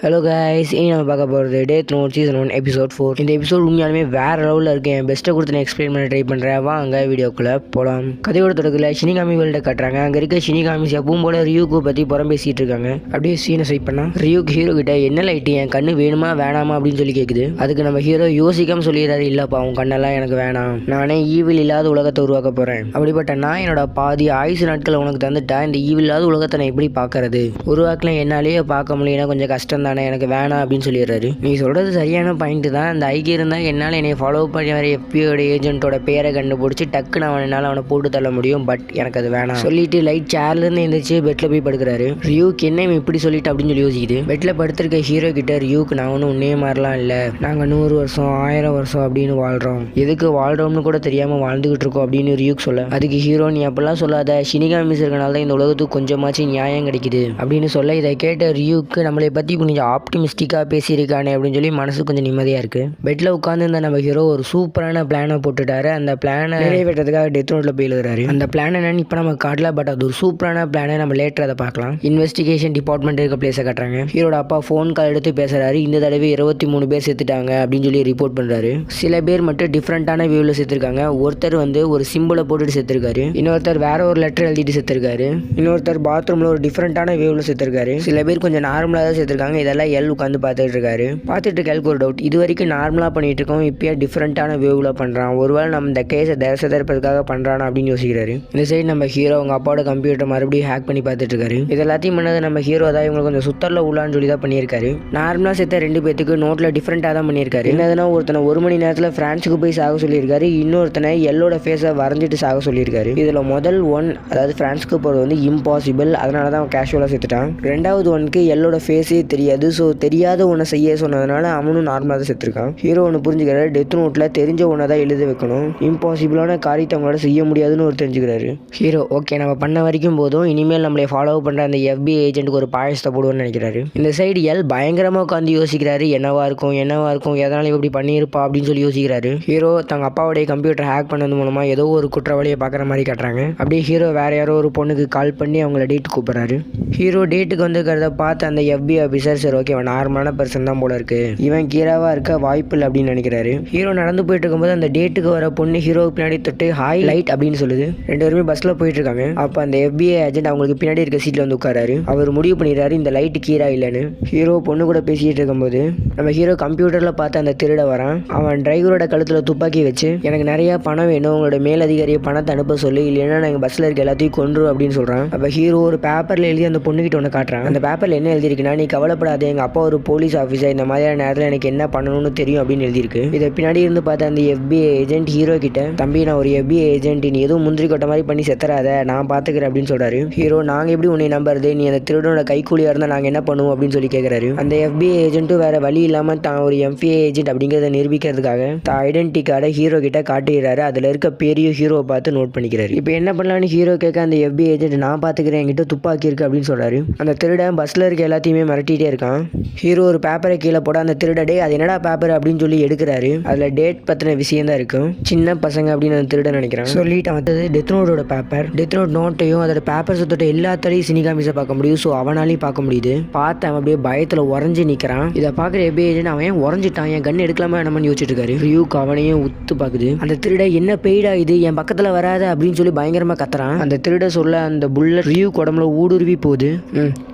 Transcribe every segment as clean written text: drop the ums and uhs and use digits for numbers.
Hello guys, இனி நம்ம பார்க்க போகிறது டெத் நோட் சீசன் 1 எபிசோட் 4. இந்த எபிசோட் உண்மையாலுமே வேறு லெவலில் இருக்குது. என் பெஸ்ட்டை கொடுத்து நான் எக்ஸ்பிளைன் பண்ண ட்ரை பண்ணுறேன். வாங்க வீடியோக்குள்ளே போகலாம். கதையோட தொடக்கத்தில் ஷினிகாமி வேர்ல்டை கட்டுறாங்க. அங்கே இருக்க ஷினிகாமிஸ் எப்பவும் போல ரியூக்கு பற்றி புறம் பேசிகிட்டு இருக்காங்க. அப்படியே சீனை சைட் பண்ணால் ரியூக்கு ஹீரோ கிட்ட என்ன லைட்டு என் கண்ணு வேணுமா வேணாமா அப்படின்னு சொல்லி கேட்குது. அதுக்கு நம்ம ஹீரோ யோசிக்காமல் சொல்லிடுறாரு, இல்லைப்பா உன் கண்ணெல்லாம் எனக்கு வேணாம், நானே ஈவில் இல்லாத உலகத்தை உருவாக்க போகிறேன். அப்படிப்பட்ட நான் என்னோட பாதி ஆயுசு நாட்களை உனக்கு தந்துட்டா இந்த ஈவில் இல்லாத உலகத்தை நான் எப்படி பார்க்கறது? உருவாக்கலாம் என்னாலேயே பார்க்க முடியலன்னா கொஞ்சம் கஷ்டம் தானே, எனக்கு வேணாம் அப்படின்னு சொல்லிடுறாரு. நீ சொல்கிறது சரியான பாயிண்ட் தான். அந்த ஐக்கியம் இருந்தால் என்னால் என்னை ஃபாலோ பண்ணி வர எஃபியோட ஏஜென்ட்டோட பேரை கண்டுபிடிச்சி டக்குன்னு அவனை போட்டு தள்ள முடியும். பட் எனக்கு அது வேணாம் சொல்லிட்டு லைட் சேர்லேருந்து எழுந்திரிச்சு பெட்டில் போய் படுக்கிறாரு. ரியூக்கு என்ன இப்படி சொல்லிட்டு அப்படின்னு சொல்லி யோசிக்குது. பெட்டில் படுத்திருக்க ஹீரோ கிட்ட ரியூக்கு நான் ஒன்றும் உன்னே மாதிரிலாம் இல்லை, நாங்கள் 100 வருஷம் 1000 வருஷம் அப்படின்னு வாழ்கிறோம், எதுக்கு வாழ்கிறோம்னு கூட தெரியாமல் வாழ்ந்துகிட்டு இருக்கோம் அப்படின்னு ரியூக்கு சொல்ல, அதுக்கு ஹீரோ நீ அப்படிலாம் சொல்லாத, ஷினிகாமிஸ் இருக்கனால தான் இந்த உலகத்துக்கு கொஞ்சமாச்சும் நியாயம் கிடைக்குது அப்படின்னு சொல்ல, இதை கேட்ட ரியூக்கு நம்மளை பற்றி கொஞ்சம் ஆப்டிமிஸ்டிக்காக பேசியிருக்கானே அப்படின்னு சொல்லி மனசு கொஞ்சம் நிம்மதியாக இருக்குது. பெட்டில் உட்காந்து இருந்த நம்ம ஹீரோ ஒரு சூப்பரான பிளானை போட்டுட்டாரு. அந்த பிளானை நிறைவேற்றதுக்காக டெத் நோட்டில் போய் எழுதுறாரு. அந்த பிளான் என்னன்னு இப்போ நம்ம காட்டல, பட் அது ஒரு சூப்பரான பிளானை நம்ம லேட்டர் அதை பார்க்கலாம். இன்வெஸ்டிகேஷன் டிபார்ட்மெண்ட் இருக்க பிளேஸை காட்டுறாங்க. ஹீரோட அப்பா ஃபோன் கால் எடுத்து பேசுறாரு. இந்த தடவை 23 பேர் செத்துட்டாங்க அப்படின்னு சொல்லி ரிப்போர்ட் பண்ணுறாரு. சில பேர் மட்டும் டிஃப்ரெண்ட்டான வியூவில் செத்துருக்காங்க. ஒருத்தர் ஒரு சிம்பிளை போட்டுட்டு செத்துருக்காரு, இன்னொருத்தர் வேற ஒரு லெட்டர் எழுதிட்டு செத்துருக்காரு, இன்னொருத்தர் பாத்ரூமில் ஒரு டிஃப்ரெண்ட்டான வியூவில் செத்துருக்காரு, சில பேர் கொஞ்சம் நார்மலாக தான் செத்துருக்காங்க. இதெல்லாம் எல் உட்காந்து பார்த்துட்டு இருக்காரு. பார்த்துட்டு இருக்க ஒரு டவுட், இது வரைக்கும் நார்மலாக பண்ணிட்டு இருக்கோம், இப்போயே டிஃப்ரெண்ட்டான வியூவில் பண்ணுறான், ஒருவேளை நம்ம இந்த கேஸை தரிசதற்பதுக்காக பண்ணுறானா அப்படின்னு யோசிக்கிறாரு. இந்த சைடு நம்ம ஹீரோ அவங்க அப்பாவோட கம்ப்யூட்டர் மறுபடியும் ஹேக் பண்ணி பார்த்துட்டு இருக்காரு. இது எல்லாத்தையும் பண்ணது நம்ம ஹீரோ தான். இவங்களுக்கு கொஞ்சம் சுத்தரில் உள்ளான்னு சொல்லி தான் பண்ணியிருக்காரு. நார்மலாக செத்த 2 பேத்துக்கு நோட்டில் டிஃப்ரெண்ட்டாக தான் பண்ணியிருக்காரு. என்னதுன்னா ஒருத்தனை 1 மணி நேரத்தில் ஃப்ரான்ஸுக்கு போய் சாக சொல்லியிருக்காரு, இன்னொருத்தனை எல்லோட ஃபேஸை வரைஞ்சிட்டு சாக சொல்லியிருக்காரு. இதில் முதல் ஒன், அதாவது ஃப்ரான்ஸுக்கு போகிறது இம்பாசிபிள், அதனால தான் அவன் கேஷுவலாக செத்துட்டான். 2வது ஒனுக்கு எல்லோட ஃபேஸே தெரியாது, ஸோ தெரியாத ஒன்றை செய்ய சொன்னதுனால அவனும் நார்மலாக தான் செத்துருக்கான். ஹீரோ ஒன்று புரிஞ்சுக்கிறாரு, டெத் நோட்டில் தெரிஞ்ச ஒன்றை தான் எழுத வைக்கணும், இம்பாசிபிளான காரியத்தை அவங்களால செய்ய முடியாதுன்னு ஒரு தெரிஞ்சுக்கிறாரு. ஹீரோ ஓகே நம்ம பண்ண வரைக்கும் போதும், இனிமேல் நம்மளை ஃபாலோ பண்ணுற அந்த FBI ஏஜென்ட்டுக்கு ஒரு பாயசத்தை போடுவோன்னு நினைக்கிறாரு. இந்த சைடு எல் பயங்கரமாக உட்காந்து யோசிக்கிறாரு, என்னவா இருக்கும் எதனால இப்படி பண்ணியிருப்பா அப்படின்னு சொல்லி யோசிக்கிறாரு. ஹீரோ தங்க அப்பாவுடைய கம்ப்யூட்டர் ஹேக் பண்ணது மூலமாக ஏதோ ஒரு குற்றவாளியை பார்க்குற மாதிரி காட்டுறாங்க. அப்படியே ஹீரோ வேற யாரோ ஒரு பொண்ணுக்கு கால் பண்ணி அவங்கள டேட் கூப்பிட்றாரு. ஹீரோ டேட்டுக்கு வந்துக்கிறத பார்த்து அந்த FBI ஆஃபீஸர் சரி ஓகே இவன் நார்மலான பர்சன் தான் போல இருக்கு, இவன் கீராவா இருக்க வாய்ப்பு இல்லை அப்படின்னு நினைக்கிறாரு. ஹீரோ நடந்து போயிட்டு இருக்கும்போது அந்த டேட்டுக்கு வர பொண்ணு ஹீரோவுக்கு பின்னாடி தொட்டு ஹாய் லைட் அப்படின்னு சொல்லுது. 2 பேருமே பஸ்ல போயிட்டு இருக்காங்க. அப்போ அந்த FBI ஏஜென்ட் அவங்களுக்கு பின்னாடி இருக்க சீட்ல வந்து உட்காராரு. அவர் முடிவு பண்ணிடுறாரு இந்த லைட்டு கீரா இல்லைன்னு. ஹீரோ பொண்ணு கூட பேசிட்டு இருக்கும்போது நம்ம ஹீரோ கம்ப்யூட்டர்ல பார்த்து அந்த திருட வரான். அவன் டிரைவரோட கழுத்துல துப்பாக்கி வச்சு எனக்கு நிறைய பணம் வேணும், உங்களோட மேலதிகாரியை பணத்தை அனுப்ப சொல்லி, இல்லைன்னா நாங்கள் பஸ்ல இருக்க எல்லாத்தையும் கொன்று அப்படின்னு சொல்றான். அப்போ ஹீரோ ஒரு பேப்பர்ல எழுதி அந்த பொண்ணுகிட்ட ஒன்று காட்டுறான். அந்த பேப்பர்ல என்ன எழுதிருக்குன்னா, நீ கவலைப்படாத, எங்க அப்பா ஒரு போலீஸ் ஆஃபீஸர், இந்த மாதிரியான நேரத்தில் எனக்கு என்ன பண்ணணும்னு தெரியும் அப்படின்னு எழுதியிருக்கு. இதை பின்னாடி இருந்து பார்த்த அந்த FBI ஏஜென்ட் ஹீரோ கிட்ட, தம்பி நான் ஒரு FBI ஏஜென்ட், நீ எதுவும் முந்திரி கொட்ட மாதிரி பண்ணி செத்துறாத, நான் பார்த்துக்கிறேன் அப்படின்னு சொல்றாரு. ஹீரோ நாங்கள் எப்படி உன்னை நம்புறது, நீ அந்த திருடனோட கைக்கூலியாக இருந்தால் நாங்கள் என்ன பண்ணுவோம் அப்படின்னு சொல்லி கேட்குறாரு. அந்த FBI ஏஜென்ட்டும் வேற வழி இல்லாமல் தான் ஒரு MFA ஏஜென்ட் அப்படிங்கிறத நிரூபிக்கிறதுக்காக தான் ஐடென்டி கார்டை ஹீரோ கிட்ட காட்டிடுறாரு. அதில் இருக்க பெரிய ஹீரோவை பார்த்து நோட் பண்ணிக்கிறாரு. இப்போ என்ன பண்ணலான்னு ஹீரோ கேட்க அந்த FBI ஏஜென்ட் நான் பார்த்துக்கிறேன், என்கிட்ட துப்பாக்கி இருக்கு அப்படின்னு சொல்றாரு. அந்த திருடன் பஸ்ல இருக்க எல்லாத்தையுமே மிரட்டிட்டே இருக்கான். ஹீரோ ஒரு பேப்பரை கீழே போட அந்த திருடே அது என்னடா பேப்பர் அப்படின்னு சொல்லி எடுக்கிறாரு. அதுல டேட் பத்தின விஷயம் தான் இருக்கும். சின்ன பசங்க அப்படின்னு அந்த திருடன் நினைக்கிறான். சொல்லிட்டு வந்தது டெத் நோட்டோட பேப்பர். டெத் நோட் நோட்டையும் அதோட பேப்பர் சுத்தோட எல்லாத்தையும் ஷினிகாமிஸை பார்க்க முடியும். ஸோ அவனாலையும் பார்க்க முடியுது. பார்த்து அவன் அப்படியே பயத்தில் உறைஞ்சி நிற்கிறான். இதை பார்க்குற FBI ஏஜென்ட் அவன் ஏன் உறைஞ்சிட்டான், என் கண்ணு எடுக்கலாமா என்னமான்னு யோசிச்சுட்டு இருக்காரு. ரியூக்கு அவனையும் உத்து பார்க்குது. அந்த திருட என்ன பெய்டா இது, என் பக்கத்தில் வராத அப்படின்னு சொல்லி பயங்கரமா கத்துறான். அந்த திருட சொல்ல அந்த புல்லட் ரியூக்கு உடம்புல ஊடுருவி போகுது.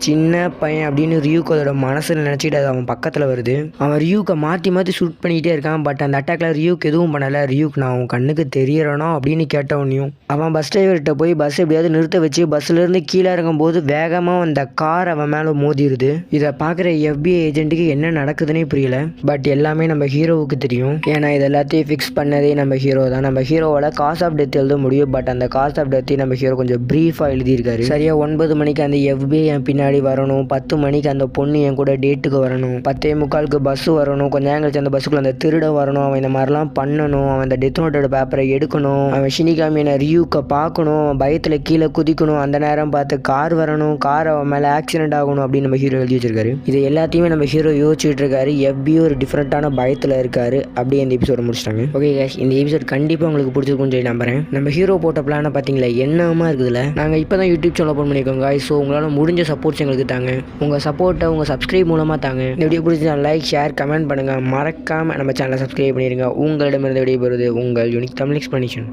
சின்ன பையன் அப்படின்னு ரியூக்கு அதோட மனசில் நினச்சிட்டு அது அவன் பக்கத்தில் வருது. அவன் ரியூக்கை மாற்றி ஷூட் பண்ணிக்கிட்டே இருக்கான். பட் அந்த அட்டாக்ல ரியூக்கு எதுவும் பண்ணலை. ரியூக்கு நான் அவன் கண்ணுக்கு தெரியறனோ அப்படின்னு கேட்டவனையும் அவன் பஸ் டிரைவர்கிட்ட போய் பஸ் எப்படியாவது நிறுத்த வச்சு பஸ்லேருந்து கீழே இறங்கும் போது வேகமாக அந்த கார் அவன் மேலே மோதிடுது. இதை பார்க்குற FBI ஏஜென்ட்டுக்கு என்ன நடக்குதுன்னே புரியல. பட் எல்லாமே நம்ம ஹீரோவுக்கு தெரியும். ஏன்னா இது எல்லாத்தையும் ஃபிக்ஸ் பண்ணதே நம்ம ஹீரோ தான். நம்ம ஹீரோவோட காஸ் ஆஃப் டெத் எழுத முடியும். பட் அந்த காஸ் ஆஃப் டெத்தை நம்ம ஹீரோ கொஞ்சம் ப்ரீஃபாக எழுதியிருக்காரு. சரியா 9 மணிக்கு அந்த FBI என் பின்னாடி வரணும், 10 மணிக்கு அந்த பொண்ணு என் கூட டேட்டுக்கு வரணும், 10:45 பஸ் வரணும், கொஞ்சம் நேரம் கழிச்சு அந்த பஸ்ஸுக்குள்ள அந்த திருட வரணும், அவன் இந்த மாதிரிலாம் பண்ணணும், அவன் அந்த டெத் நோட்டோட பேப்பரை எடுக்கணும், அவன் ஷினிகாமியை ரியூக்கை பார்க்கணும், அவன் பயத்தில் கீழே குதிக்கணும், அந்த நேரம் பார்த்து கார் வரணும், கார் அவன் மேலே ஆக்சிடென்ட் ஆகணும் அப்படின்னு நம்ம ஹீரோ எழுதி வச்சிருக்காரு. இது எல்லாத்தையுமே நம்ம ஹீரோ யோசிச்சுட்டு இருக்காரு. FBI ஒரு டிஃப்ரெண்ட்டான பயத்தில் இருக்காரு. அப்படியே இந்த எபிசோட முடிச்சிட்டாங்க. ஓகே கேஷ், இந்த எபிசோட் கண்டிப்பாக உங்களுக்கு பிடிச்சிருக்குன்னு சொல்லி நம்புறேன். நம்ம ஹீரோ போட்ட பிளானை பார்த்தீங்களா, என்னமா இருக்குதுல்ல. நாங்கள் இப்போ தான் யூடியூப் சேனல் ஓப்பன் பண்ணியிருக்கோங்க. ஸோ உங்களால் முடிஞ்ச சப்போர்ட்ஸ் எங்களுக்கு தாங்க. உங்கள் சப்போர்ட்டை உங்கள் சப்ஸ்கிரைப் மூலமாக தாங்க. இந்த வீடியோ பிடிச்சா லைக் ஷேர் கமெண்ட் பண்ணுங்கள். மறக்காமல் நம்ம சேனலை சப்ஸ்கிரைப் பண்ணிடுங்க. உங்களிடமிருந்து விடைபெறுவது உங்கள் யூனிக் தமிழ் எக்ஸ்பிளனேஷன்.